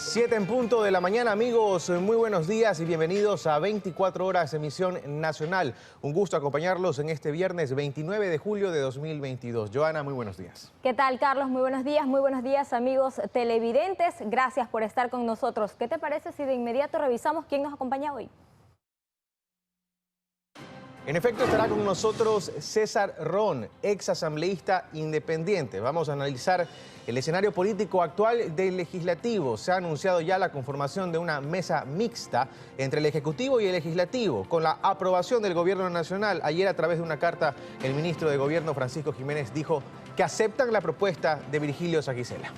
7 en punto de la mañana, amigos. Muy buenos días y bienvenidos a 24 horas emisión nacional. Un gusto acompañarlos en este viernes 29 de julio de 2022. Joana, muy buenos días. ¿Qué tal, Carlos? Muy buenos días, amigos televidentes. Gracias por estar con nosotros. ¿Qué te parece si de inmediato revisamos quién nos acompaña hoy? En efecto, estará con nosotros César Ron, ex asambleísta independiente. Vamos a analizar el escenario político actual del Legislativo. Se ha anunciado ya la conformación de una mesa mixta entre el Ejecutivo y el Legislativo, con la aprobación del Gobierno Nacional. Ayer, a través de una carta, el ministro de Gobierno, Francisco Jiménez, dijo que aceptan la propuesta de Virgilio Saquicela.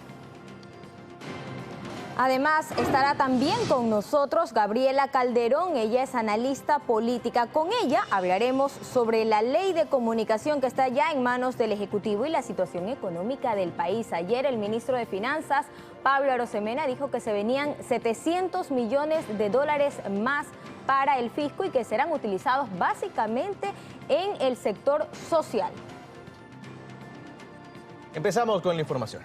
Además, estará también con nosotros Gabriela Calderón. Ella es analista política. Con ella hablaremos sobre la ley de comunicación que está ya en manos del Ejecutivo y la situación económica del país. Ayer el ministro de Finanzas, Pablo Arosemena, dijo que se venían 700 millones de dólares más para el fisco y que serán utilizados básicamente en el sector social. Empezamos con la información.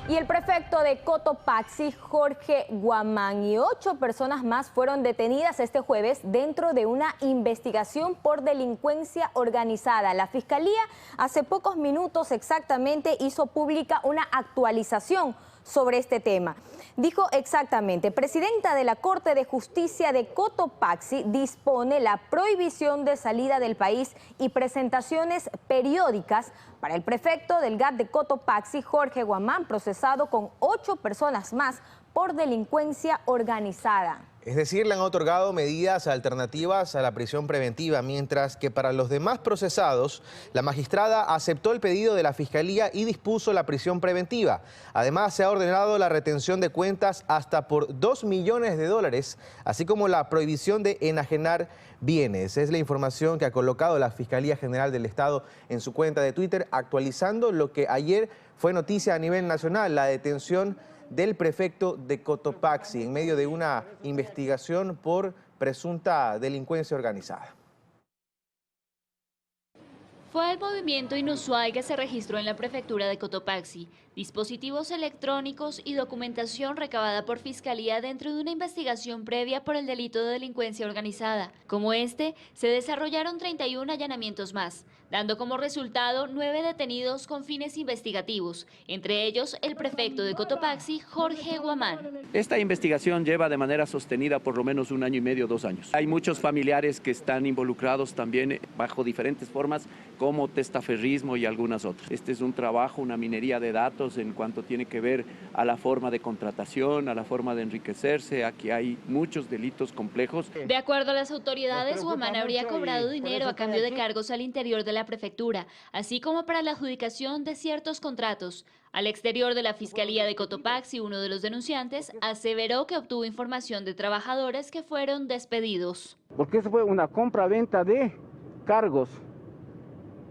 Y el prefecto de Cotopaxi, Jorge Guamán, y 8 personas más fueron detenidas este jueves dentro de una investigación por delincuencia organizada. La Fiscalía hace pocos minutos exactamente hizo pública una actualización sobre este tema. Dijo exactamente: presidenta de la Corte de Justicia de Cotopaxi dispone la prohibición de salida del país y presentaciones periódicas para el prefecto del GAT de Cotopaxi, Jorge Guamán, procesado con 8 personas más por delincuencia organizada. Es decir, le han otorgado medidas alternativas a la prisión preventiva, mientras que para los demás procesados, la magistrada aceptó el pedido de la Fiscalía y dispuso la prisión preventiva. Además, se ha ordenado la retención de cuentas hasta por 2 millones de dólares, así como la prohibición de enajenar bienes. Es la información que ha colocado la Fiscalía General del Estado en su cuenta de Twitter, actualizando lo que ayer fue noticia a nivel nacional: la detención del prefecto de Cotopaxi en medio de una investigación por presunta delincuencia organizada. Fue el movimiento inusual que se registró en la prefectura de Cotopaxi. Dispositivos electrónicos y documentación recabada por Fiscalía dentro de una investigación previa por el delito de delincuencia organizada. Como este, se desarrollaron 31 allanamientos más, dando como resultado 9 detenidos con fines investigativos, entre ellos el prefecto de Cotopaxi, Jorge Guamán. Esta investigación lleva de manera sostenida por lo menos 1 año y medio, 2 años. Hay muchos familiares que están involucrados también bajo diferentes formas, como testaferrismo y algunas otras. Este es un trabajo, una minería de datos en cuanto tiene que ver a la forma de contratación, a la forma de enriquecerse. Aquí hay muchos delitos complejos. De acuerdo a las autoridades, Guamán habría cobrado dinero a cambio de cargos al interior de la prefectura, así como para la adjudicación de ciertos contratos. Al exterior de la Fiscalía de Cotopaxi, uno de los denunciantes aseveró que obtuvo información de trabajadores que fueron despedidos. Porque eso fue una compra-venta de cargos.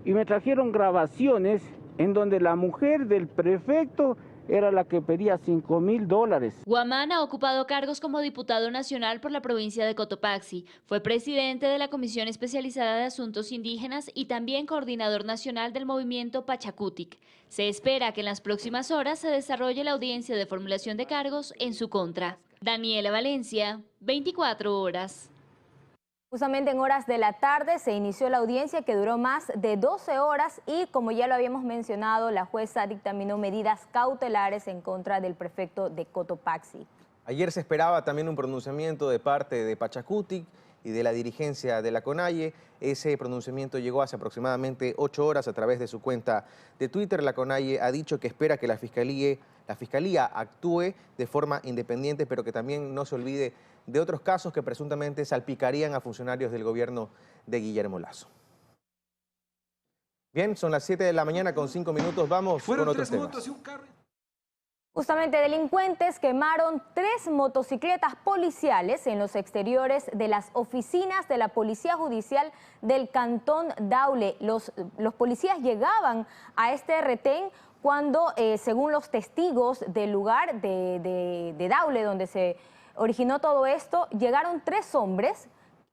Y me trajeron grabaciones en donde la mujer del prefecto era la que pedía $5.000. Guamán ha ocupado cargos como diputado nacional por la provincia de Cotopaxi. Fue presidente de la Comisión Especializada de Asuntos Indígenas y también coordinador nacional del movimiento Pachacutic. Se espera que en las próximas horas se desarrolle la audiencia de formulación de cargos en su contra. Daniela Valencia, 24 horas. Justamente en horas de la tarde se inició la audiencia que duró más de 12 horas y, como ya lo habíamos mencionado, la jueza dictaminó medidas cautelares en contra del prefecto de Cotopaxi. Ayer se esperaba también un pronunciamiento de parte de Pachacutic y de la dirigencia de la CONAIE. Ese pronunciamiento llegó hace aproximadamente 8 horas a través de su cuenta de Twitter. La CONAIE ha dicho que espera que la Fiscalía actúe de forma independiente, pero que también no se olvide de otros casos que presuntamente salpicarían a funcionarios del gobierno de Guillermo Lasso. Bien, son las 7 de la mañana con 5 minutos. Vamos con otros temas. Justamente, delincuentes quemaron 3 motocicletas policiales en los exteriores de las oficinas de la Policía Judicial del Cantón Daule. Los policías llegaban a este retén cuando, según los testigos del lugar de Daule, donde se originó todo esto, llegaron 3 hombres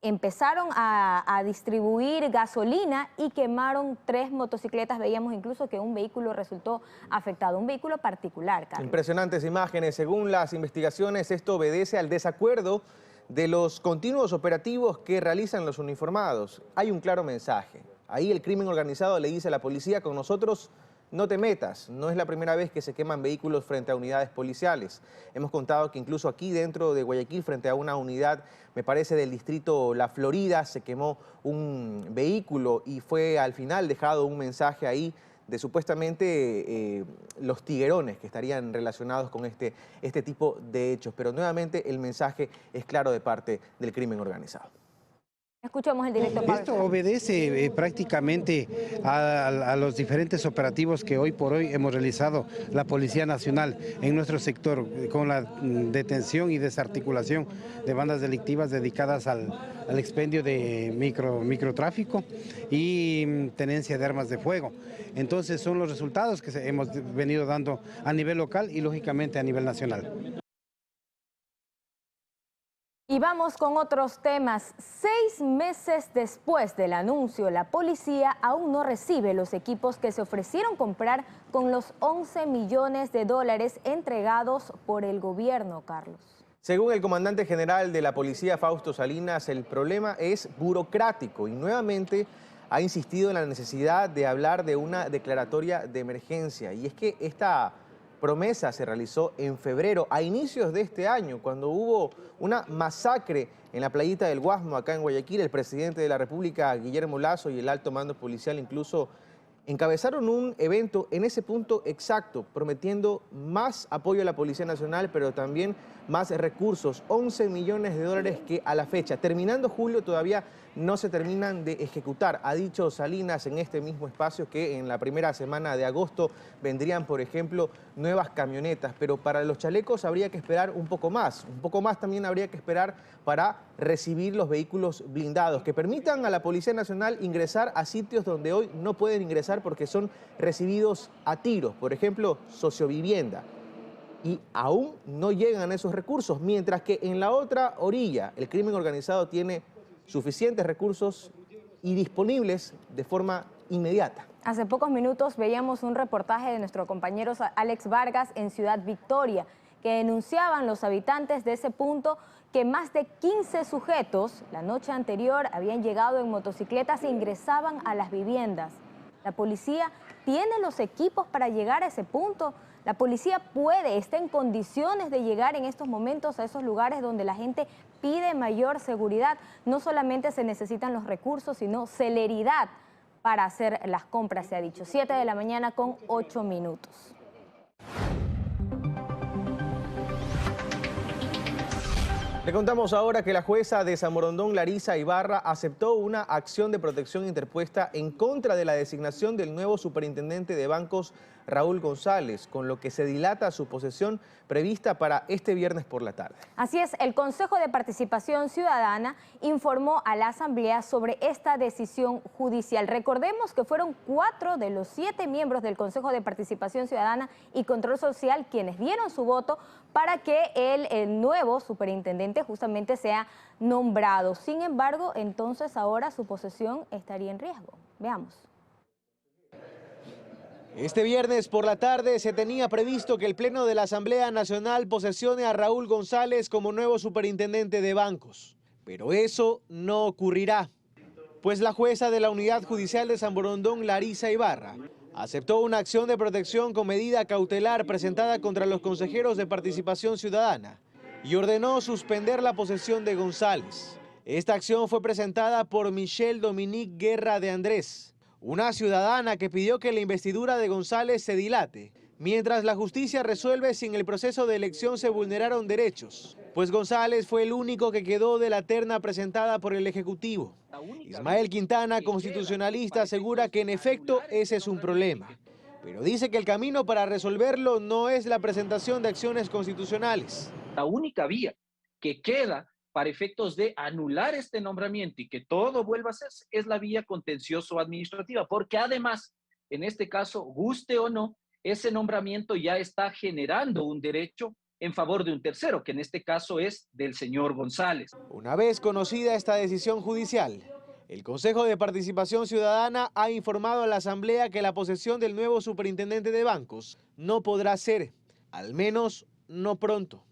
empezaron a distribuir gasolina y quemaron 3 motocicletas. Veíamos incluso que un vehículo resultó afectado, un vehículo particular, Carlos. Impresionantes imágenes. Según las investigaciones, esto obedece al desacuerdo de los continuos operativos que realizan los uniformados. Hay un claro mensaje. Ahí el crimen organizado le dice a la policía: con nosotros no te metas. No es la primera vez que se queman vehículos frente a unidades policiales. Hemos contado que incluso aquí dentro de Guayaquil, frente a una unidad, me parece del distrito La Florida, se quemó un vehículo y fue al final dejado un mensaje ahí de supuestamente los tiguerones que estarían relacionados con este tipo de hechos. Pero nuevamente el mensaje es claro de parte del crimen organizado. Escuchamos el directo. Esto obedece prácticamente a los diferentes operativos que hoy por hoy hemos realizado la Policía Nacional en nuestro sector, con la detención y desarticulación de bandas delictivas dedicadas al expendio de microtráfico y tenencia de armas de fuego. Entonces son los resultados que hemos venido dando a nivel local y lógicamente a nivel nacional. Y vamos con otros temas. 6 meses después del anuncio, la policía aún no recibe los equipos que se ofrecieron comprar con los 11 millones de dólares entregados por el gobierno, Carlos. Según el comandante general de la policía, Fausto Salinas, el problema es burocrático y nuevamente ha insistido en la necesidad de hablar de una declaratoria de emergencia. Y es que esta promesa se realizó en febrero, a inicios de este año, cuando hubo una masacre en la playita del Guasmo, acá en Guayaquil. El presidente de la República, Guillermo Lasso, y el alto mando policial incluso encabezaron un evento en ese punto exacto, prometiendo más apoyo a la Policía Nacional, pero también más recursos, 11 millones de dólares que a la fecha, terminando julio, todavía no se terminan de ejecutar. Ha dicho Salinas en este mismo espacio que en la primera semana de agosto vendrían, por ejemplo, nuevas camionetas, pero para los chalecos habría que esperar un poco más también habría que esperar para recibir los vehículos blindados que permitan a la Policía Nacional ingresar a sitios donde hoy no pueden ingresar porque son recibidos a tiros, por ejemplo, sociovivienda. Y aún no llegan esos recursos, mientras que en la otra orilla el crimen organizado tiene suficientes recursos y disponibles de forma inmediata. Hace pocos minutos veíamos un reportaje de nuestro compañero Alex Vargas en Ciudad Victoria, que denunciaban los habitantes de ese punto que más de 15 sujetos la noche anterior habían llegado en motocicletas e ingresaban a las viviendas. La policía tiene los equipos para llegar a ese punto. La policía está en condiciones de llegar en estos momentos a esos lugares donde la gente pide mayor seguridad. No solamente se necesitan los recursos, sino celeridad para hacer las compras, se ha dicho. 7 de la mañana con 8 minutos. Le contamos ahora que la jueza de San Borondón, Larisa Ibarra, aceptó una acción de protección interpuesta en contra de la designación del nuevo superintendente de bancos, Raúl González, con lo que se dilata su posesión prevista para este viernes por la tarde. Así es, el Consejo de Participación Ciudadana informó a la Asamblea sobre esta decisión judicial. Recordemos que fueron 4 de los 7 miembros del Consejo de Participación Ciudadana y Control Social quienes dieron su voto para que el nuevo superintendente justamente sea nombrado. Sin embargo, entonces ahora su posesión estaría en riesgo. Veamos. Este viernes por la tarde se tenía previsto que el Pleno de la Asamblea Nacional posesione a Raúl González como nuevo superintendente de bancos. Pero eso no ocurrirá, pues la jueza de la Unidad Judicial de San Borondón, Larisa Ibarra, aceptó una acción de protección con medida cautelar presentada contra los consejeros de Participación Ciudadana y ordenó suspender la posesión de González. Esta acción fue presentada por Michelle Dominique Guerra de Andrés, una ciudadana que pidió que la investidura de González se dilate, mientras la justicia resuelve si en el proceso de elección se vulneraron derechos, pues González fue el único que quedó de la terna presentada por el Ejecutivo. Ismael Quintana, constitucionalista, asegura que en efecto ese es un problema, pero dice que el camino para resolverlo no es la presentación de acciones constitucionales. La única vía que queda para efectos de anular este nombramiento y que todo vuelva a ser, es la vía contencioso-administrativa, porque además, en este caso, guste o no, ese nombramiento ya está generando un derecho en favor de un tercero, que en este caso es del señor González. Una vez conocida esta decisión judicial, el Consejo de Participación Ciudadana ha informado a la Asamblea que la posesión del nuevo superintendente de bancos no podrá ser, al menos no pronto.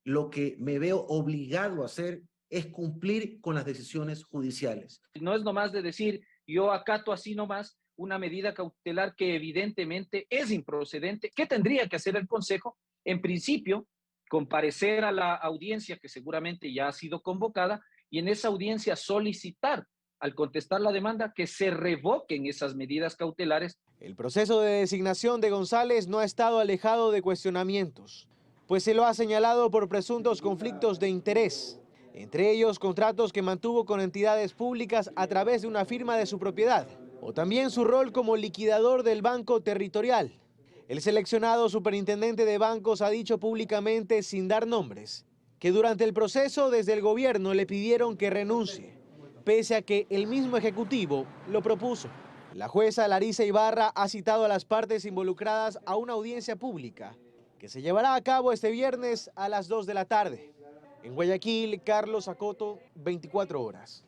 Lo que me veo obligado a hacer es cumplir con las decisiones judiciales. No es nomás de decir, yo acato así nomás una medida cautelar que evidentemente es improcedente. ¿Qué tendría que hacer el Consejo? En principio, comparecer a la audiencia que seguramente ya ha sido convocada y en esa audiencia solicitar, al contestar la demanda, que se revoquen esas medidas cautelares. El proceso de designación de González no ha estado alejado de cuestionamientos, pues se lo ha señalado por presuntos conflictos de interés, entre ellos contratos que mantuvo con entidades públicas a través de una firma de su propiedad, o también su rol como liquidador del Banco Territorial. El seleccionado superintendente de bancos ha dicho públicamente, sin dar nombres, que durante el proceso desde el gobierno le pidieron que renuncie, pese a que el mismo ejecutivo lo propuso. La jueza Larisa Ibarra ha citado a las partes involucradas a una audiencia pública que se llevará a cabo este viernes a las 2 de la tarde. En Guayaquil, Carlos Acoto, 24 horas.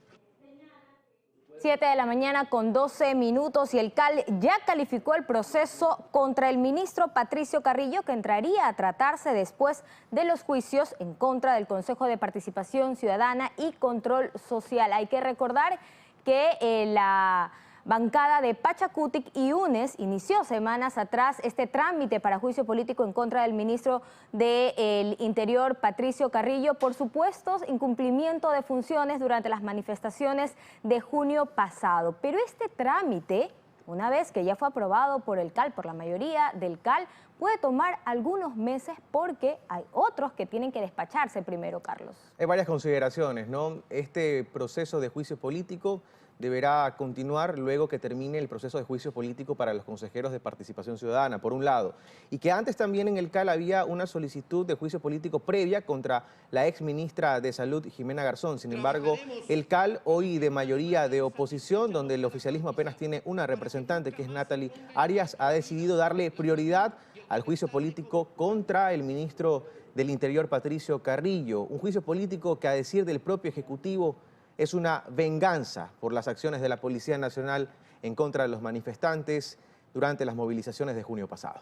7 de la mañana con 12 minutos y el CAL ya calificó el proceso contra el ministro Patricio Carrillo, que entraría a tratarse después de los juicios en contra del Consejo de Participación Ciudadana y Control Social. Hay que recordar que la bancada de Pachacutic y UNES inició semanas atrás este trámite para juicio político en contra del ministro del Interior, Patricio Carrillo, por supuestos incumplimiento de funciones durante las manifestaciones de junio pasado. Pero este trámite, una vez que ya fue aprobado por el CAL, por la mayoría del CAL, puede tomar algunos meses porque hay otros que tienen que despacharse primero, Carlos. Hay varias consideraciones, ¿no? Este proceso de juicio político deberá continuar luego que termine el proceso de juicio político para los consejeros de Participación Ciudadana, por un lado, y que antes también en el CAL había una solicitud de juicio político previa contra la ex ministra de Salud, Jimena Garzón. Sin embargo, el CAL, hoy de mayoría de oposición, donde el oficialismo apenas tiene una representante, que es Natalie Arias, ha decidido darle prioridad al juicio político contra el ministro del Interior, Patricio Carrillo. Un juicio político que, a decir del propio Ejecutivo, es una venganza por las acciones de la Policía Nacional en contra de los manifestantes durante las movilizaciones de junio pasado.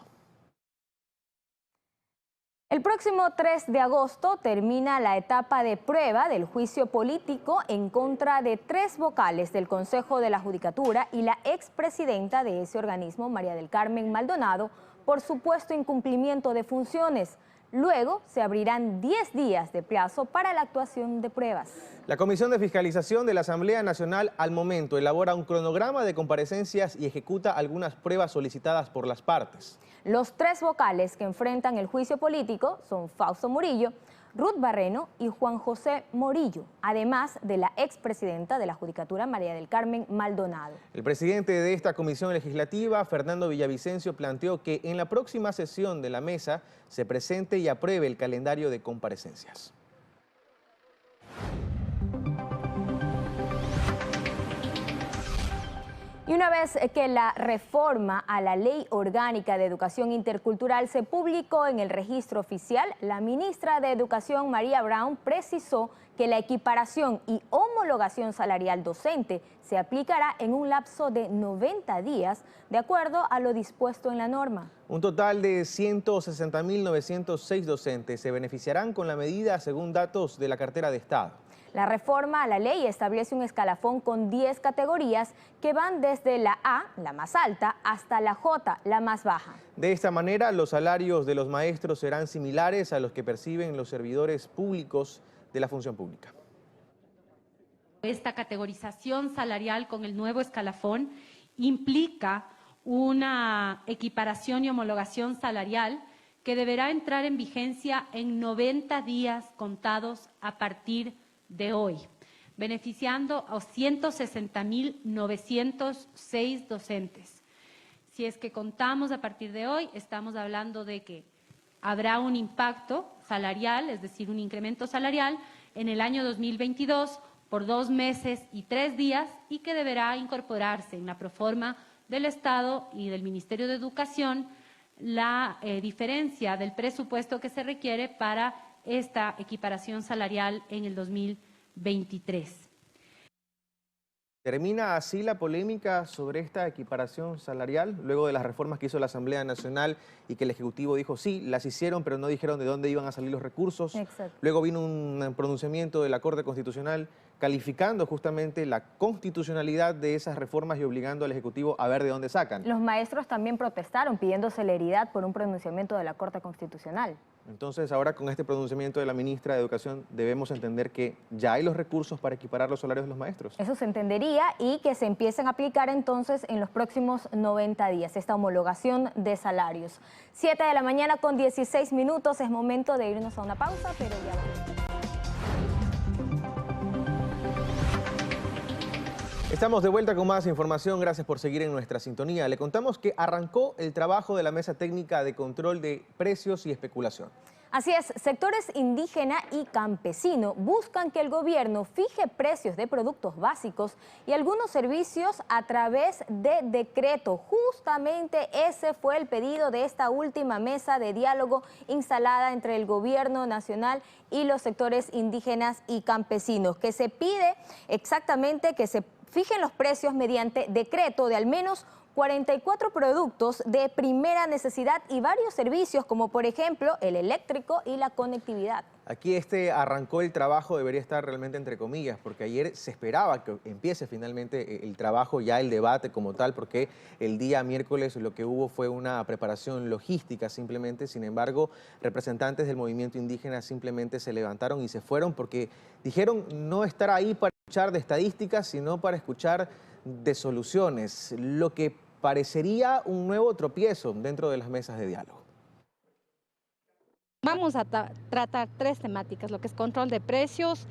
El próximo 3 de agosto termina la etapa de prueba del juicio político en contra de 3 vocales del Consejo de la Judicatura y la expresidenta de ese organismo, María del Carmen Maldonado, por supuesto incumplimiento de funciones. Luego se abrirán 10 días de plazo para la actuación de pruebas. La Comisión de Fiscalización de la Asamblea Nacional al momento elabora un cronograma de comparecencias y ejecuta algunas pruebas solicitadas por las partes. Los 3 vocales que enfrentan el juicio político son Fausto Murillo, Ruth Barreno y Juan José Morillo, además de la expresidenta de la Judicatura, María del Carmen Maldonado. El presidente de esta comisión legislativa, Fernando Villavicencio, planteó que en la próxima sesión de la mesa se presente y apruebe el calendario de comparecencias. Y una vez que la reforma a la Ley Orgánica de Educación Intercultural se publicó en el registro oficial, la ministra de Educación, María Brown, precisó que la equiparación y homologación salarial docente se aplicará en un lapso de 90 días, de acuerdo a lo dispuesto en la norma. Un total de 160.906 docentes se beneficiarán con la medida según datos de la cartera de Estado. La reforma a la ley establece un escalafón con 10 categorías que van desde la A, la más alta, hasta la J, la más baja. De esta manera, los salarios de los maestros serán similares a los que perciben los servidores públicos de la función pública. Esta categorización salarial con el nuevo escalafón implica una equiparación y homologación salarial que deberá entrar en vigencia en 90 días contados a partir de hoy, beneficiando a 160.906 docentes. Si es que contamos a partir de hoy, estamos hablando de que habrá un impacto salarial, es decir, un incremento salarial en el año 2022 por 2 meses y 3 días y que deberá incorporarse en la proforma del Estado y del Ministerio de Educación la diferencia del presupuesto que se requiere para esta equiparación salarial en el 2023. ¿Termina así la polémica sobre esta equiparación salarial luego de las reformas que hizo la Asamblea Nacional y que el Ejecutivo dijo sí, las hicieron, pero no dijeron de dónde iban a salir los recursos? Exacto. Luego vino un pronunciamiento de la Corte Constitucional calificando justamente la constitucionalidad de esas reformas y obligando al Ejecutivo a ver de dónde sacan. Los maestros también protestaron pidiendo celeridad por un pronunciamiento de la Corte Constitucional. Entonces, ahora con este pronunciamiento de la ministra de Educación debemos entender que ya hay los recursos para equiparar los salarios de los maestros. Eso se entendería y que se empiecen a aplicar entonces en los próximos 90 días, esta homologación de salarios. 7 de la mañana con 16 minutos, es momento de irnos a una pausa, pero ya vamos. Estamos de vuelta con más información, gracias por seguir en nuestra sintonía. Le contamos que arrancó el trabajo de la Mesa Técnica de Control de Precios y Especulación. Así es, sectores indígena y campesino buscan que el gobierno fije precios de productos básicos y algunos servicios a través de decreto. Justamente ese fue el pedido de esta última mesa de diálogo instalada entre el gobierno nacional y los sectores indígenas y campesinos, que se pide exactamente que se fijen los precios mediante decreto de al menos 44 productos de primera necesidad y varios servicios como por ejemplo el eléctrico y la conectividad. Aquí arrancó el trabajo, debería estar realmente entre comillas, porque ayer se esperaba que empiece finalmente el trabajo, ya el debate como tal, porque el día miércoles lo que hubo fue una preparación logística simplemente. Sin embargo, representantes del movimiento indígena simplemente se levantaron y se fueron porque dijeron no estar ahí para escuchar de estadísticas, sino para escuchar de soluciones, lo que parecería un nuevo tropiezo dentro de las mesas de diálogo. Vamos a tratar tres temáticas, lo que es control de precios,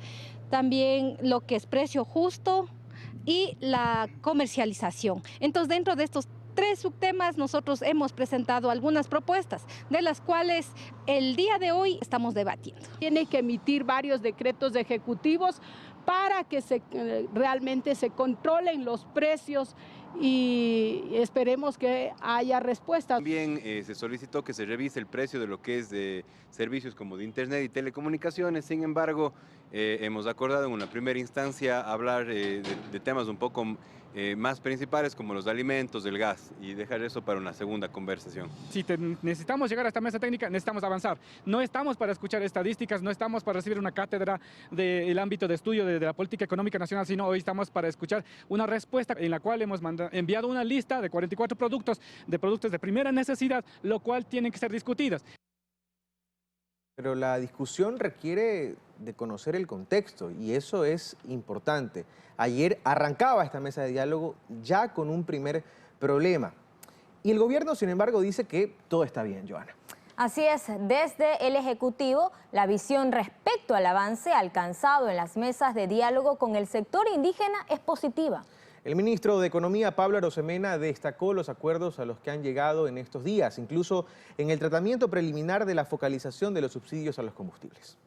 también lo que es precio justo y la comercialización. Entonces, dentro de estos tres subtemas, nosotros hemos presentado algunas propuestas, de las cuales el día de hoy estamos debatiendo. Tiene que emitir varios decretos ejecutivos para que realmente se controlen los precios y esperemos que haya respuesta. También se solicitó que se revise el precio de lo que es de servicios como de internet y telecomunicaciones. Sin embargo, hemos acordado en una primera instancia hablar de temas un poco más principales como los alimentos, el gas, y dejar eso para una segunda conversación. Si necesitamos llegar a esta mesa técnica, necesitamos avanzar. No estamos para escuchar estadísticas, no estamos para recibir una cátedra del ámbito de estudio de la política económica nacional, sino hoy estamos para escuchar una respuesta en la cual hemos enviado una lista de 44 productos de primera necesidad, lo cual tienen que ser discutidas. Pero la discusión requiere de conocer el contexto y eso es importante. Ayer arrancaba esta mesa de diálogo ya con un primer problema. Y el gobierno, sin embargo, dice que todo está bien, Joana. Así es, desde el Ejecutivo, la visión respecto al avance alcanzado en las mesas de diálogo con el sector indígena es positiva. El ministro de Economía, Pablo Arosemena, destacó los acuerdos a los que han llegado en estos días, incluso en el tratamiento preliminar de la focalización de los subsidios a los combustibles.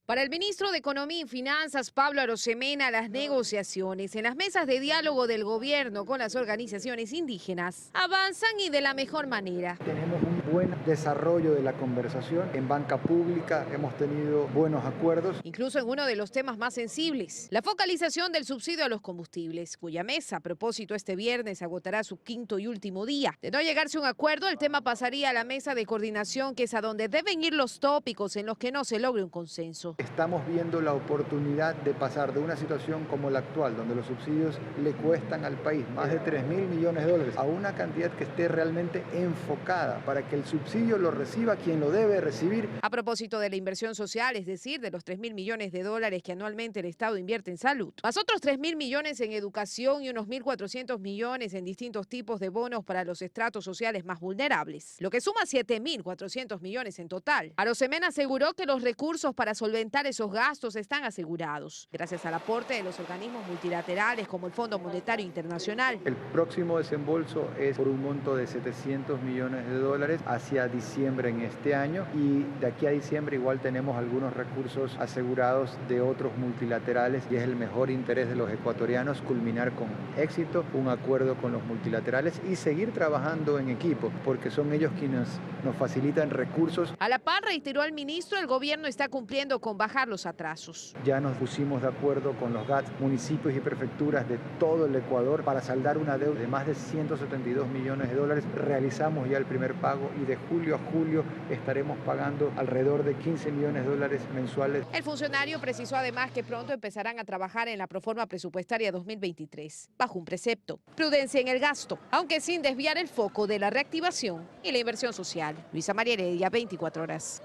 Para el ministro de Economía y Finanzas, Pablo Arosemena, las negociaciones en las mesas de diálogo del gobierno con las organizaciones indígenas avanzan y de la mejor manera. Tenemos un buen desarrollo de la conversación. En banca pública hemos tenido buenos acuerdos. Incluso en uno de los temas más sensibles, la focalización del subsidio a los combustibles, cuya mesa, a propósito, este viernes agotará su quinto y último día. De no llegarse a un acuerdo, el tema pasaría a la mesa de coordinación, que es a donde deben ir los tópicos en los que no se logre un consenso. Estamos viendo la oportunidad de pasar de una situación como la actual, donde los subsidios le cuestan al país más de 3.000 millones de dólares, a una cantidad que esté realmente enfocada para que el subsidio lo reciba quien lo debe recibir. A propósito de la inversión social, es decir, de los 3.000 millones de dólares que anualmente el Estado invierte en salud, más otros 3.000 millones en educación y unos 1.400 millones en distintos tipos de bonos para los estratos sociales más vulnerables, lo que suma 7.400 millones en total. Arosemena aseguró que los recursos para solventar esos gastos están asegurados, gracias al aporte de los organismos multilaterales como el Fondo Monetario Internacional. El próximo desembolso es por un monto de 700 millones de dólares. hacia diciembre en este año, y de aquí a diciembre igual tenemos algunos recursos asegurados de otros multilaterales, y es el mejor interés de los ecuatorianos culminar con éxito un acuerdo con los multilaterales y seguir trabajando en equipo, porque son ellos quienes nos facilitan recursos. A la par, reiteró el ministro, el gobierno está cumpliendo con bajar los atrasos. Ya nos pusimos de acuerdo con los GATS, municipios y prefecturas de todo el Ecuador, para saldar una deuda de más de 172 millones de dólares. Realizamos ya el primer pago y de julio a julio estaremos pagando alrededor de 15 millones de dólares mensuales. El funcionario precisó además que pronto empezarán a trabajar en la proforma presupuestaria 2023, bajo un precepto: prudencia en el gasto, aunque sin desviar el foco de la reactivación y la inversión social. Luisa María Heredia, 24 horas.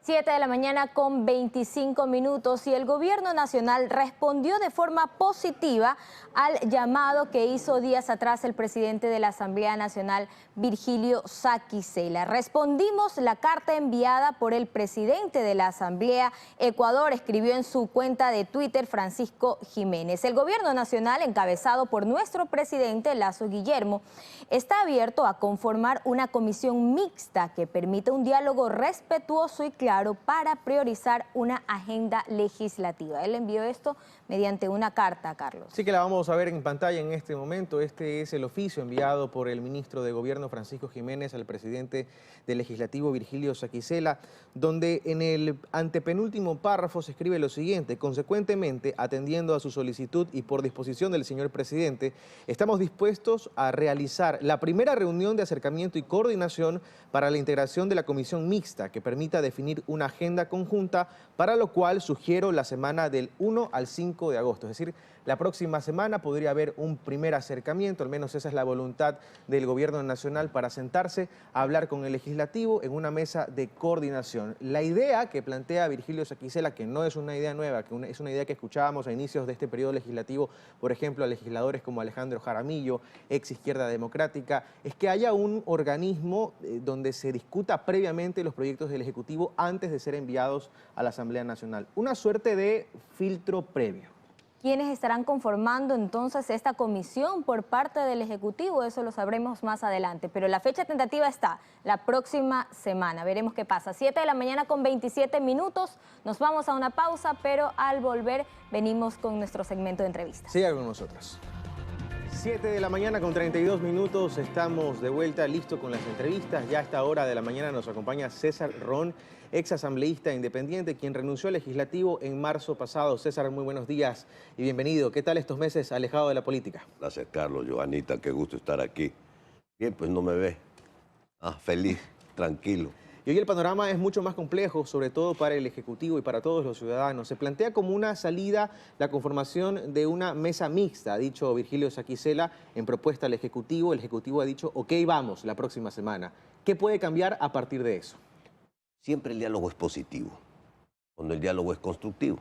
7 de la mañana con 25 minutos y el gobierno nacional respondió de forma positiva al llamado que hizo días atrás el presidente de la Asamblea Nacional, Virgilio Saquicela. Respondimos la carta enviada por el presidente de la Asamblea Ecuador, escribió en su cuenta de Twitter Francisco Jiménez. El gobierno nacional, encabezado por nuestro presidente Lazo Guillermo, está abierto a conformar una comisión mixta que permita un diálogo respetuoso y claro para priorizar una agenda legislativa. Él envió esto mediante una carta, Carlos. Sí, que la vamos a ver en pantalla en este momento. Este es el oficio enviado por el ministro de Gobierno Francisco Jiménez al presidente del Legislativo Virgilio Saquicela, donde en el antepenúltimo párrafo se escribe lo siguiente: consecuentemente, atendiendo a su solicitud y por disposición del señor presidente, estamos dispuestos a realizar la primera reunión de acercamiento y coordinación para la integración de la comisión mixta que permita definir una agenda conjunta, para lo cual sugiero la semana del 1 al 5 de agosto. Es decir, la próxima semana podría haber un primer acercamiento, al menos esa es la voluntad del gobierno nacional, para sentarse a hablar con el legislativo en una mesa de coordinación. La idea que plantea Virgilio Saquicela, que no es una idea nueva, es una idea que escuchábamos a inicios de este periodo legislativo, por ejemplo, a legisladores como Alejandro Jaramillo, ex Izquierda Democrática, es que haya un organismo donde se discuta previamente los proyectos del Ejecutivo antes de ser enviados a la Asamblea Nacional. Una suerte de filtro previo. ¿Quiénes estarán conformando entonces esta comisión por parte del Ejecutivo? Eso lo sabremos más adelante, pero la fecha tentativa está la próxima semana. Veremos qué pasa. 7 de la mañana con 27 minutos. Nos vamos a una pausa, pero al volver venimos con nuestro segmento de entrevistas. Siga con nosotros. 7 de la mañana con 32 minutos, estamos de vuelta, listo con las entrevistas. Ya a esta hora de la mañana nos acompaña César Ron, ex asambleísta independiente, quien renunció al legislativo en marzo pasado. César, muy buenos días y bienvenido. ¿Qué tal estos meses alejado de la política? Gracias, Carlos. Joanita, qué gusto estar aquí. Bien, pues no me ve. Feliz, tranquilo. Y hoy el panorama es mucho más complejo, sobre todo para el Ejecutivo y para todos los ciudadanos. Se plantea como una salida la conformación de una mesa mixta, ha dicho Virgilio Saquicela en propuesta al Ejecutivo. El Ejecutivo ha dicho, ok, vamos, la próxima semana. ¿Qué puede cambiar a partir de eso? Siempre el diálogo es positivo, cuando el diálogo es constructivo,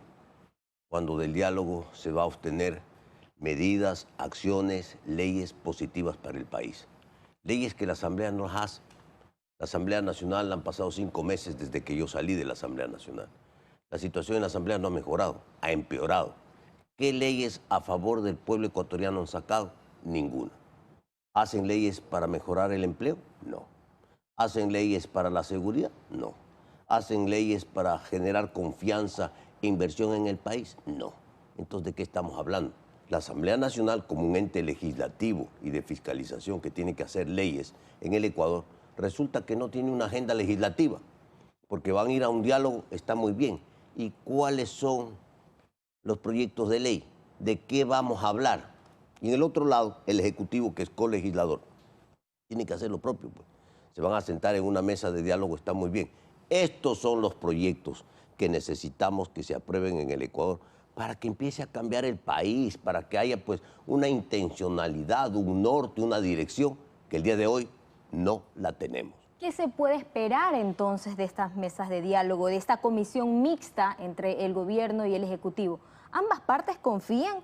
cuando del diálogo se va a obtener medidas, acciones, leyes positivas para el país. Leyes que la Asamblea no las hace. La Asamblea Nacional han pasado 5 meses desde que yo salí de la Asamblea Nacional. La situación en la Asamblea no ha mejorado, ha empeorado. ¿Qué leyes a favor del pueblo ecuatoriano han sacado? Ninguna. ¿Hacen leyes para mejorar el empleo? No. ¿Hacen leyes para la seguridad? No. ¿Hacen leyes para generar confianza e inversión en el país? No. Entonces, ¿de qué estamos hablando? La Asamblea Nacional, como un ente legislativo y de fiscalización que tiene que hacer leyes en el Ecuador, resulta que no tiene una agenda legislativa, porque van a ir a un diálogo, está muy bien. ¿Y cuáles son los proyectos de ley? ¿De qué vamos a hablar? Y en el otro lado, el Ejecutivo, que es colegislador, tiene que hacer lo propio, pues. Se van a sentar en una mesa de diálogo, está muy bien. Estos son los proyectos que necesitamos que se aprueben en el Ecuador para que empiece a cambiar el país, para que haya pues una intencionalidad, un norte, una dirección que el día de hoy no la tenemos. ¿Qué se puede esperar entonces de estas mesas de diálogo, de esta comisión mixta entre el gobierno y el Ejecutivo? ¿Ambas partes confían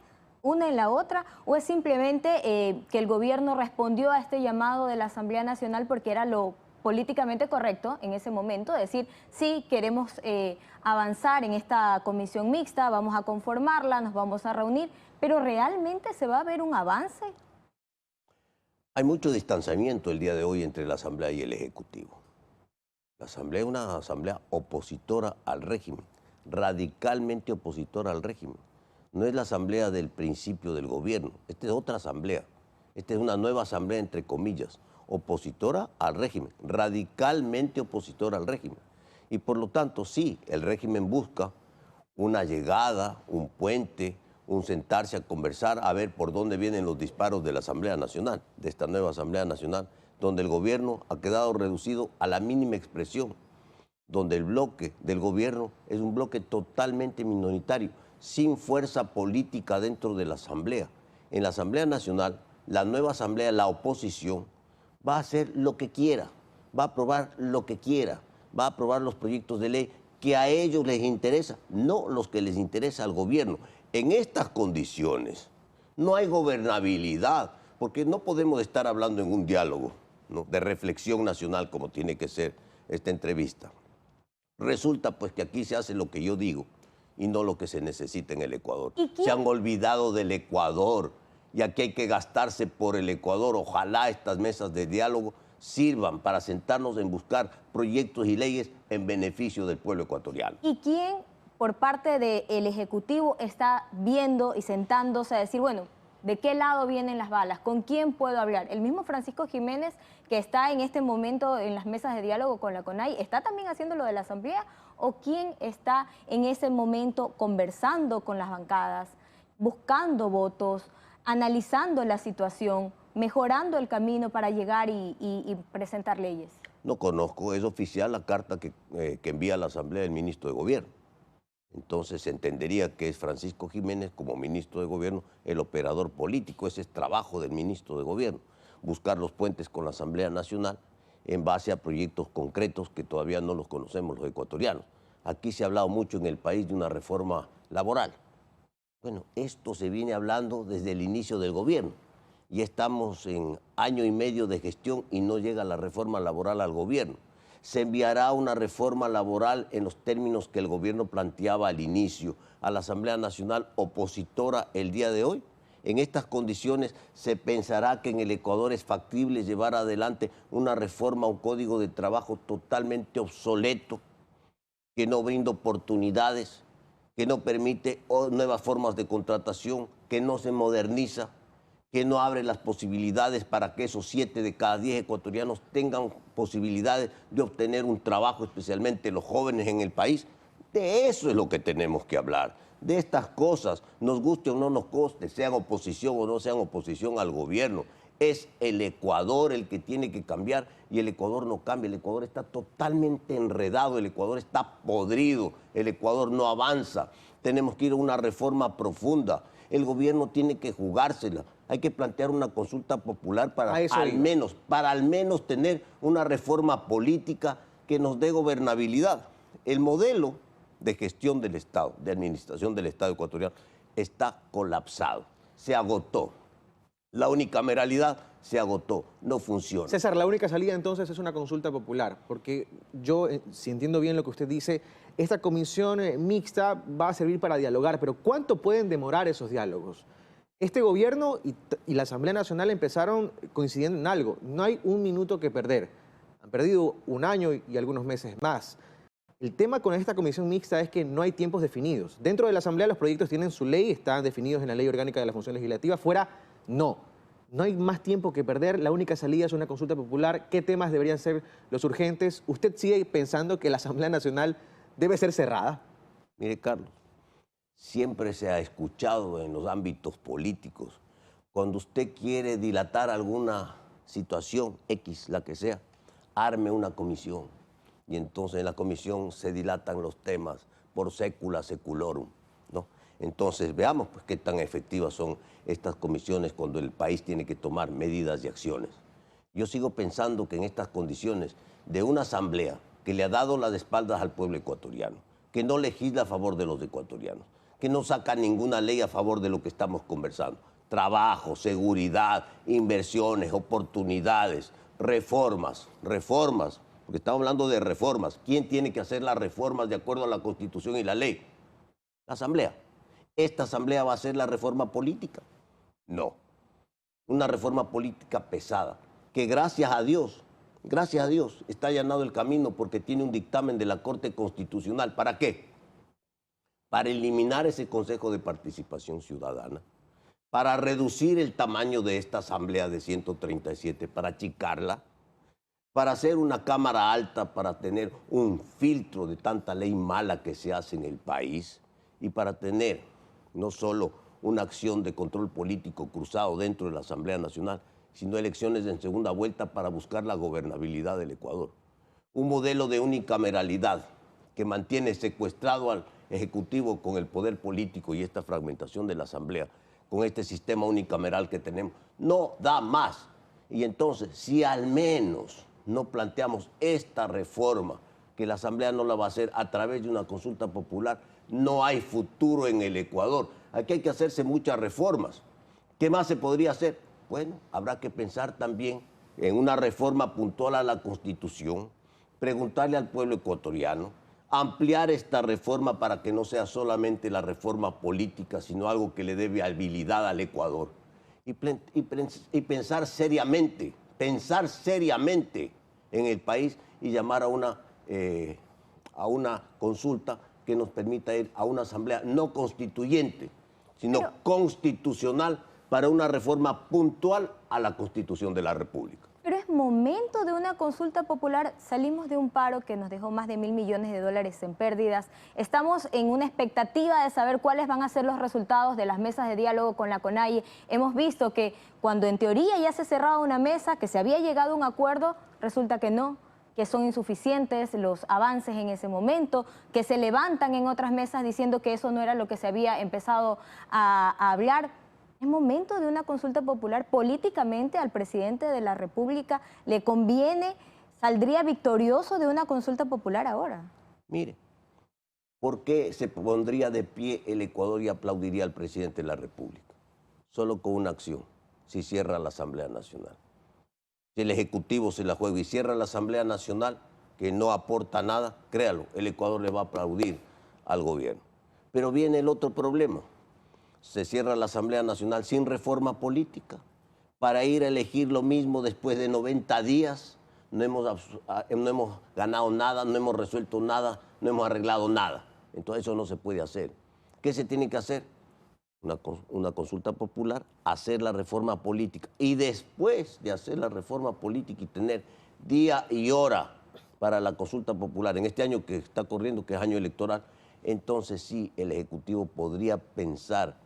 una en la otra o es simplemente que el gobierno respondió a este llamado de la Asamblea Nacional porque era lo políticamente correcto en ese momento, decir, sí, queremos avanzar en esta comisión mixta, vamos a conformarla, nos vamos a reunir, pero ¿realmente se va a ver un avance? Hay mucho distanciamiento el día de hoy entre la Asamblea y el Ejecutivo. La Asamblea es una asamblea opositora al régimen, radicalmente opositora al régimen. No es la asamblea del principio del gobierno, esta es otra asamblea. Esta es una nueva asamblea, entre comillas, opositora al régimen, radicalmente opositora al régimen. Y por lo tanto, sí, el régimen busca una llegada, un puente, un sentarse a conversar, a ver por dónde vienen los disparos de la Asamblea Nacional, de esta nueva Asamblea Nacional, donde el gobierno ha quedado reducido a la mínima expresión, donde el bloque del gobierno es un bloque totalmente minoritario, sin fuerza política dentro de la Asamblea. En la Asamblea Nacional, la nueva Asamblea, la oposición, va a hacer lo que quiera, va a aprobar lo que quiera, va a aprobar los proyectos de ley que a ellos les interesa, no los que les interesa al gobierno. En estas condiciones no hay gobernabilidad, porque no podemos estar hablando en un diálogo, ¿no?, de reflexión nacional como tiene que ser esta entrevista. Resulta pues que aquí se hace lo que yo digo y no lo que se necesita en el Ecuador. Se han olvidado del Ecuador y aquí hay que gastarse por el Ecuador. Ojalá estas mesas de diálogo sirvan para sentarnos en buscar proyectos y leyes en beneficio del pueblo ecuatoriano. ¿Y quién por parte del Ejecutivo está viendo y sentándose a decir, bueno, ¿de qué lado vienen las balas? ¿Con quién puedo hablar? El mismo Francisco Jiménez, que está en este momento en las mesas de diálogo con la CONAIE, ¿está también haciendo lo de la Asamblea? ¿O quién está en ese momento conversando con las bancadas, buscando votos, analizando la situación, mejorando el camino para llegar y presentar leyes? No conozco, es oficial la carta que envía a la Asamblea el ministro de Gobierno. Entonces se entendería que es Francisco Jiménez, como ministro de Gobierno, el operador político. Ese es trabajo del ministro de Gobierno, buscar los puentes con la Asamblea Nacional en base a proyectos concretos que todavía no los conocemos los ecuatorianos. Aquí se ha hablado mucho en el país de una reforma laboral. Bueno, esto se viene hablando desde el inicio del gobierno. Ya estamos en año y medio de gestión y no llega la reforma laboral al gobierno. Se enviará una reforma laboral en los términos que el gobierno planteaba al inicio a la Asamblea Nacional opositora el día de hoy. En estas condiciones se pensará que en el Ecuador es factible llevar adelante una reforma, un código de trabajo totalmente obsoleto, que no brinda oportunidades, que no permite nuevas formas de contratación, que no se moderniza, que no abre las posibilidades para que esos 7 de cada 10 ecuatorianos tengan posibilidades de obtener un trabajo, especialmente los jóvenes en el país. De eso es lo que tenemos que hablar, de estas cosas, nos guste o no nos guste, sean oposición o no sean oposición al gobierno. Es el Ecuador el que tiene que cambiar y el Ecuador no cambia, el Ecuador está totalmente enredado, el Ecuador está podrido, el Ecuador no avanza. Tenemos que ir a una reforma profunda, el gobierno tiene que jugársela. Hay que plantear una consulta popular para al menos tener una reforma política que nos dé gobernabilidad. El modelo de gestión del Estado, de administración del Estado ecuatoriano, está colapsado, se agotó. La unicameralidad se agotó, no funciona. César, la única salida entonces es una consulta popular, porque yo, si entiendo bien lo que usted dice, esta comisión mixta va a servir para dialogar, pero ¿cuánto pueden demorar esos diálogos? Este gobierno y la Asamblea Nacional empezaron coincidiendo en algo. No hay un minuto que perder. Han perdido un año y algunos meses más. El tema con esta comisión mixta es que no hay tiempos definidos. Dentro de la Asamblea los proyectos tienen su ley, están definidos en la Ley Orgánica de la Función Legislativa. Fuera, no. No hay más tiempo que perder. La única salida es una consulta popular. ¿Qué temas deberían ser los urgentes? ¿Usted sigue pensando que la Asamblea Nacional debe ser cerrada? Mire, Carlos, siempre se ha escuchado en los ámbitos políticos, cuando usted quiere dilatar alguna situación, X, la que sea, arme una comisión. Y entonces en la comisión se dilatan los temas por sécula seculorum, ¿no? Entonces veamos pues, qué tan efectivas son estas comisiones cuando el país tiene que tomar medidas y acciones. Yo sigo pensando que en estas condiciones de una asamblea que le ha dado las espaldas al pueblo ecuatoriano, que no legisla a favor de los ecuatorianos, que no saca ninguna ley a favor de lo que estamos conversando. Trabajo, seguridad, inversiones, oportunidades, reformas, porque estamos hablando de reformas. ¿Quién tiene que hacer las reformas de acuerdo a la Constitución y la ley? La Asamblea. ¿Esta Asamblea va a hacer la reforma política? No. una reforma política pesada, que gracias a Dios, está allanado el camino porque tiene un dictamen de la Corte Constitucional. ¿Para qué? Para eliminar ese Consejo de Participación Ciudadana, para reducir el tamaño de esta Asamblea de 137, para achicarla, para hacer una Cámara Alta, para tener un filtro de tanta ley mala que se hace en el país y para tener no solo una acción de control político cruzado dentro de la Asamblea Nacional, sino elecciones en segunda vuelta para buscar la gobernabilidad del Ecuador. Un modelo de unicameralidad que mantiene secuestrado al Ejecutivo con el poder político y esta fragmentación de la Asamblea, con este sistema unicameral que tenemos, no da más. Y entonces, si al menos no planteamos esta reforma, que la Asamblea no la va a hacer a través de una consulta popular, no hay futuro en el Ecuador. Aquí hay que hacerse muchas reformas. ¿Qué más se podría hacer? Bueno, habrá que pensar también en una reforma puntual a la Constitución, preguntarle al pueblo ecuatoriano, ampliar esta reforma para que no sea solamente la reforma política, sino algo que le dé viabilidad al Ecuador. Y pensar seriamente en el país y llamar a una consulta que nos permita ir a una asamblea no constituyente, sino constitucional, para una reforma puntual a la Constitución de la República. Pero es momento de una consulta popular. Salimos de un paro que nos dejó más de $1.000 millones en pérdidas. Estamos en una expectativa de saber cuáles van a ser los resultados de las mesas de diálogo con la CONAIE. Hemos visto que cuando en teoría ya se cerraba una mesa, que se había llegado a un acuerdo, resulta que no, que son insuficientes los avances en ese momento, que se levantan en otras mesas diciendo que eso no era lo que se había empezado a hablar. Es momento de una consulta popular. Políticamente al presidente de la República le conviene, saldría victorioso de una consulta popular ahora. Mire, ¿por qué se pondría de pie el Ecuador y aplaudiría al presidente de la República? Solo con una acción, si cierra la Asamblea Nacional. Si el Ejecutivo se la juega y cierra la Asamblea Nacional, que no aporta nada, créalo, el Ecuador le va a aplaudir al gobierno. Pero viene el otro problema. Se cierra la Asamblea Nacional sin reforma política, para ir a elegir lo mismo después de 90 días. No hemos ganado nada, no hemos resuelto nada, no hemos arreglado nada. Entonces eso no se puede hacer. ¿Qué se tiene que hacer? Una consulta popular, hacer la reforma política. Y después de hacer la reforma política y tener día y hora para la consulta popular, en este año que está corriendo, que es año electoral, entonces sí, el Ejecutivo podría pensar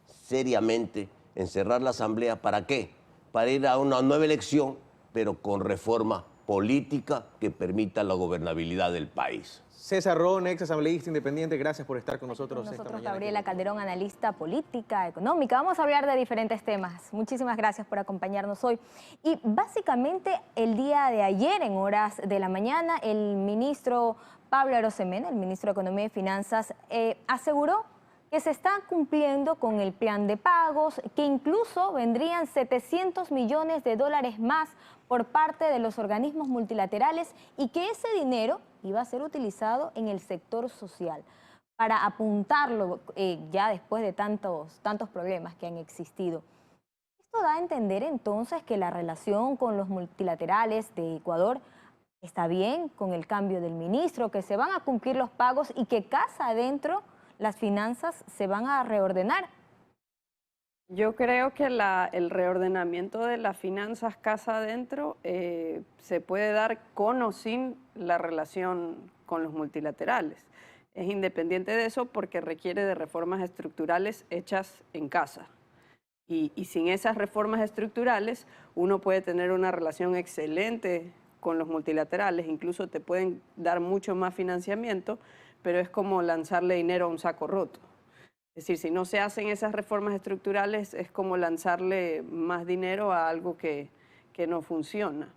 seriamente en cerrar la Asamblea. ¿Para qué? Para ir a una nueva elección, pero con reforma política que permita la gobernabilidad del país. César Ron, ex asambleísta independiente, gracias por estar con nosotros esta mañana. Gabriela Calderón, analista política, económica. Vamos a hablar de diferentes temas. Muchísimas gracias por acompañarnos hoy. Y básicamente el día de ayer, en horas de la mañana, el ministro Pablo Arosemena, el ministro de Economía y Finanzas, aseguró que se está cumpliendo con el plan de pagos, que incluso vendrían $700 millones más por parte de los organismos multilaterales y que ese dinero iba a ser utilizado en el sector social para apuntarlo ya después de tantos problemas que han existido. Esto da a entender entonces que la relación con los multilaterales de Ecuador está bien con el cambio del ministro, que se van a cumplir los pagos y que casa adentro las finanzas se van a reordenar. Yo creo que el reordenamiento de las finanzas casa adentro se puede dar con o sin la relación con los multilaterales. Es independiente de eso porque requiere de reformas estructurales hechas en casa. Y sin esas reformas estructurales uno puede tener una relación excelente con los multilaterales, incluso te pueden dar mucho más financiamiento, pero es como lanzarle dinero a un saco roto. Es decir, si no se hacen esas reformas estructurales, es como lanzarle más dinero a algo que no funciona.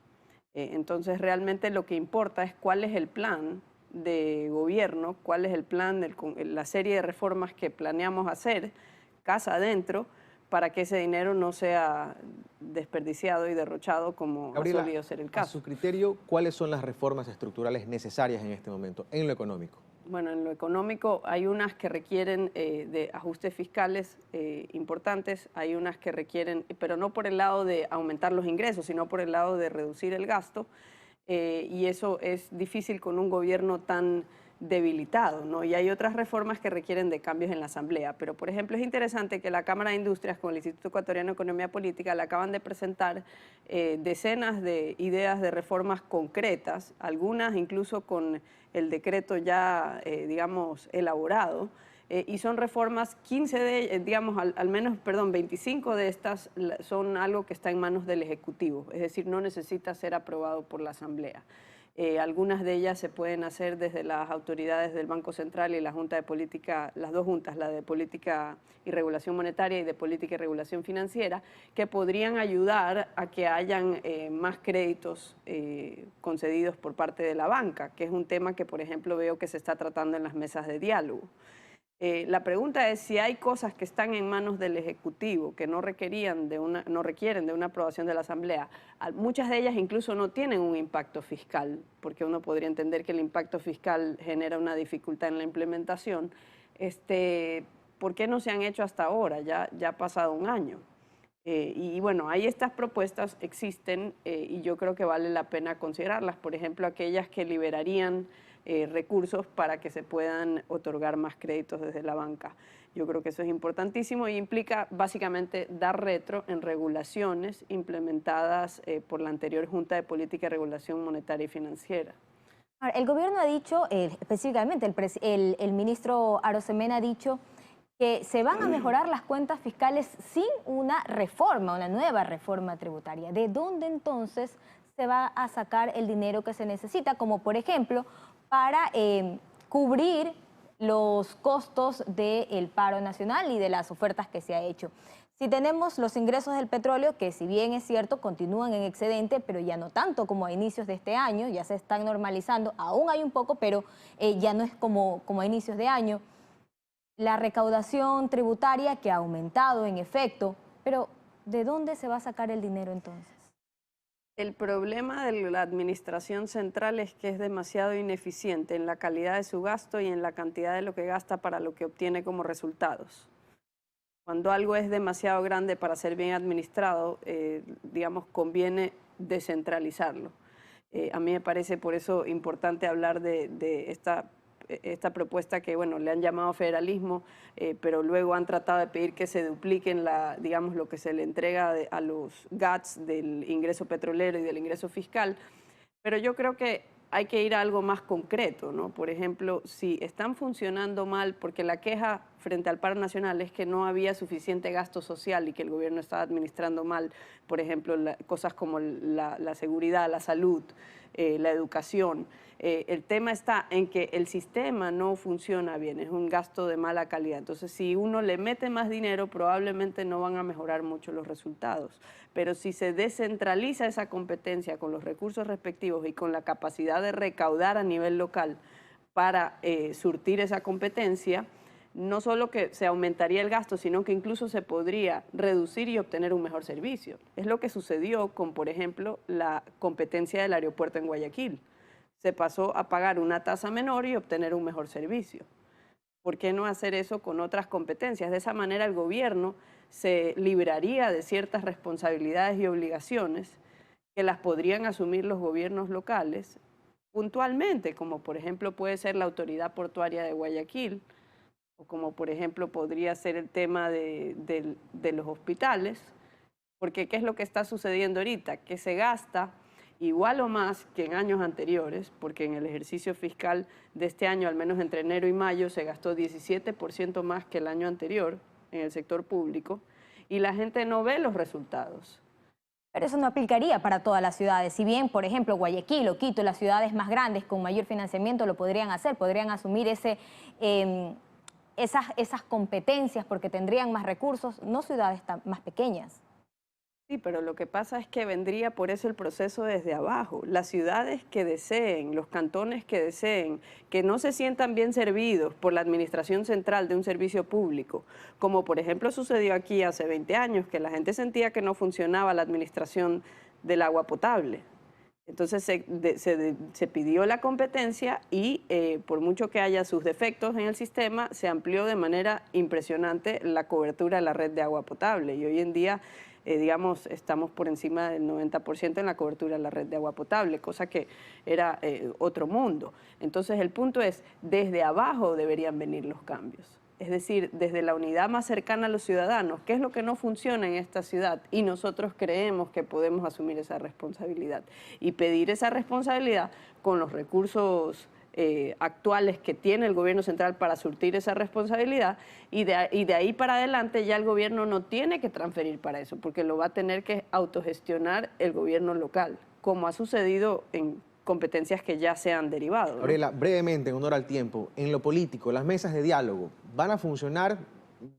Entonces, realmente lo que importa es cuál es el plan de gobierno, cuál es el plan, la serie de reformas que planeamos hacer, casa adentro, para que ese dinero no sea desperdiciado y derrochado como Gabriela, ha solido ser el caso. A su criterio, ¿cuáles son las reformas estructurales necesarias en este momento, en lo económico? Bueno, en lo económico hay unas que requieren de ajustes fiscales importantes, hay unas que requieren, pero no por el lado de aumentar los ingresos, sino por el lado de reducir el gasto, y eso es difícil con un gobierno tan debilitado, ¿no? Y hay otras reformas que requieren de cambios en la Asamblea, pero por ejemplo es interesante que la Cámara de Industrias con el Instituto Ecuatoriano de Economía Política le acaban de presentar decenas de ideas de reformas concretas, algunas incluso con el decreto ya, digamos, elaborado, y son reformas, 15 de, digamos, al menos, perdón, 25 de estas son algo que está en manos del Ejecutivo, es decir, no necesita ser aprobado por la Asamblea. Algunas de ellas se pueden hacer desde las autoridades del Banco Central y la Junta de Política, las dos juntas, la de Política y Regulación Monetaria y de Política y Regulación Financiera, que podrían ayudar a que hayan más créditos concedidos por parte de la banca, que es un tema que, por ejemplo, veo que se está tratando en las mesas de diálogo. La pregunta es si hay cosas que están en manos del Ejecutivo que no requieren de una aprobación de la Asamblea. Muchas de ellas incluso no tienen un impacto fiscal, porque uno podría entender que el impacto fiscal genera una dificultad en la implementación. ¿Por qué no se han hecho hasta ahora? Ya ha pasado un año. Y bueno, ahí estas propuestas existen y yo creo que vale la pena considerarlas. Por ejemplo, aquellas que liberarían recursos para que se puedan otorgar más créditos desde la banca. Yo creo que eso es importantísimo y implica básicamente dar retro en regulaciones implementadas por la anterior Junta de Política y Regulación Monetaria y Financiera. Ahora, el gobierno ha dicho, específicamente el ministro Arosemena ha dicho que se van a mejorar las cuentas fiscales sin una reforma, una nueva reforma tributaria. ¿De dónde entonces se va a sacar el dinero que se necesita? Como por ejemplo, para cubrir los costos del paro nacional y de las ofertas que se ha hecho. Si tenemos los ingresos del petróleo, que si bien es cierto, continúan en excedente, pero ya no tanto como a inicios de este año, ya se están normalizando, aún hay un poco, pero ya no es como a inicios de año. La recaudación tributaria que ha aumentado en efecto, pero ¿de dónde se va a sacar el dinero entonces? El problema de la administración central es que es demasiado ineficiente en la calidad de su gasto y en la cantidad de lo que gasta para lo que obtiene como resultados. Cuando algo es demasiado grande para ser bien administrado, digamos, conviene descentralizarlo. A mí me parece por eso importante hablar de esta propuesta que, bueno, le han llamado federalismo, pero luego han tratado de pedir que se dupliquen digamos, lo que se le entrega a los GATS del ingreso petrolero y del ingreso fiscal. Pero yo creo que hay que ir a algo más concreto, ¿no? Por ejemplo, si están funcionando mal, porque la queja frente al paro nacional es que no había suficiente gasto social y que el gobierno estaba administrando mal, por ejemplo, cosas como la seguridad, la salud, la educación. El tema está en que el sistema no funciona bien, es un gasto de mala calidad. Entonces, si uno le mete más dinero, probablemente no van a mejorar mucho los resultados. Pero si se descentraliza esa competencia con los recursos respectivos y con la capacidad de recaudar a nivel local para surtir esa competencia, no solo que se aumentaría el gasto, sino que incluso se podría reducir y obtener un mejor servicio. Es lo que sucedió con, por ejemplo, la competencia del aeropuerto en Guayaquil. Se pasó a pagar una tasa menor y obtener un mejor servicio. ¿Por qué no hacer eso con otras competencias? De esa manera el gobierno se libraría de ciertas responsabilidades y obligaciones que las podrían asumir los gobiernos locales puntualmente, como por ejemplo puede ser la Autoridad Portuaria de Guayaquil, o como por ejemplo podría ser el tema de los hospitales, porque ¿qué es lo que está sucediendo ahorita? Que se gasta igual o más que en años anteriores, porque en el ejercicio fiscal de este año, al menos entre enero y mayo, se gastó 17% más que el año anterior en el sector público, y la gente no ve los resultados. Pero eso no aplicaría para todas las ciudades. Si bien, por ejemplo, Guayaquil o Quito, las ciudades más grandes con mayor financiamiento lo podrían hacer, podrían asumir esas competencias porque tendrían más recursos, no ciudades más pequeñas. Sí, pero lo que pasa es que vendría por eso el proceso desde abajo. Las ciudades que deseen, los cantones que deseen, que no se sientan bien servidos por la administración central de un servicio público, como por ejemplo sucedió aquí hace 20 años, que la gente sentía que no funcionaba la administración del agua potable. Entonces se pidió la competencia y por mucho que haya sus defectos en el sistema, se amplió de manera impresionante la cobertura de la red de agua potable. Y hoy en día, digamos, estamos por encima del 90% en la cobertura de la red de agua potable, cosa que era otro mundo. Entonces el punto es, desde abajo deberían venir los cambios. Es decir, desde la unidad más cercana a los ciudadanos, ¿qué es lo que no funciona en esta ciudad? Y nosotros creemos que podemos asumir esa responsabilidad y pedir esa responsabilidad con los recursos actuales que tiene el gobierno central para surtir esa responsabilidad y de ahí para adelante ya el gobierno no tiene que transferir para eso, porque lo va a tener que autogestionar el gobierno local, como ha sucedido en competencias que ya se han derivado, ¿no? Gabriela, brevemente, en honor al tiempo, en lo político, las mesas de diálogo, ¿van a funcionar?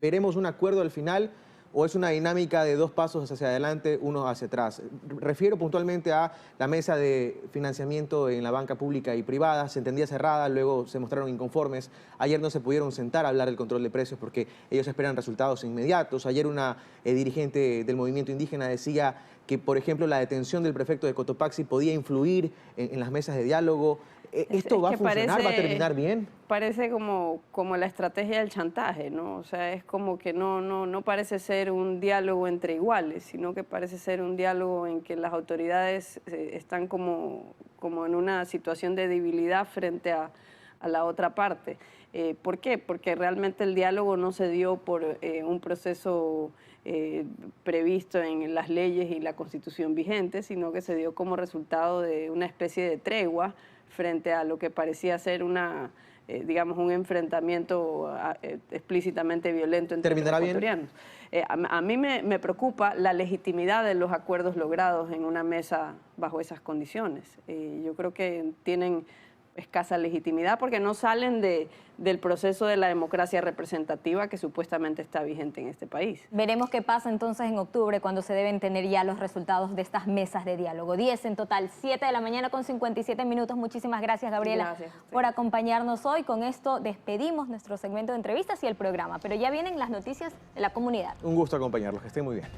¿Veremos un acuerdo al final o es una dinámica de 2 pasos hacia adelante, 1 hacia atrás? Refiero puntualmente a la mesa de financiamiento en la banca pública y privada, se entendía cerrada, luego se mostraron inconformes, ayer no se pudieron sentar a hablar del control de precios porque ellos esperan resultados inmediatos. Ayer una dirigente del movimiento indígena decía que, por ejemplo, la detención del prefecto de Cotopaxi podía influir en las mesas de diálogo. ¿Esto va a funcionar? ¿Va a terminar bien? Parece como la estrategia del chantaje, ¿no? O sea, es como que no parece ser un diálogo entre iguales, sino que parece ser un diálogo en que las autoridades están como en una situación de debilidad frente a la otra parte. ¿Por qué? Porque realmente el diálogo no se dio por un proceso previsto en las leyes y la Constitución vigente, sino que se dio como resultado de una especie de tregua frente a lo que parecía ser digamos, un enfrentamiento explícitamente violento entre los ecuatorianos. A mí me preocupa la legitimidad de los acuerdos logrados en una mesa bajo esas condiciones. Yo creo que tienen escasa legitimidad porque no salen del proceso de la democracia representativa que supuestamente está vigente en este país. Veremos qué pasa entonces en octubre cuando se deben tener ya los resultados de estas mesas de diálogo. 10 en total, 7 de la mañana con 57 minutos. Muchísimas gracias, Gabriela, por acompañarnos hoy. Con esto despedimos nuestro segmento de entrevistas y el programa, pero ya vienen las noticias de la comunidad. Un gusto acompañarlos, que estén muy bien.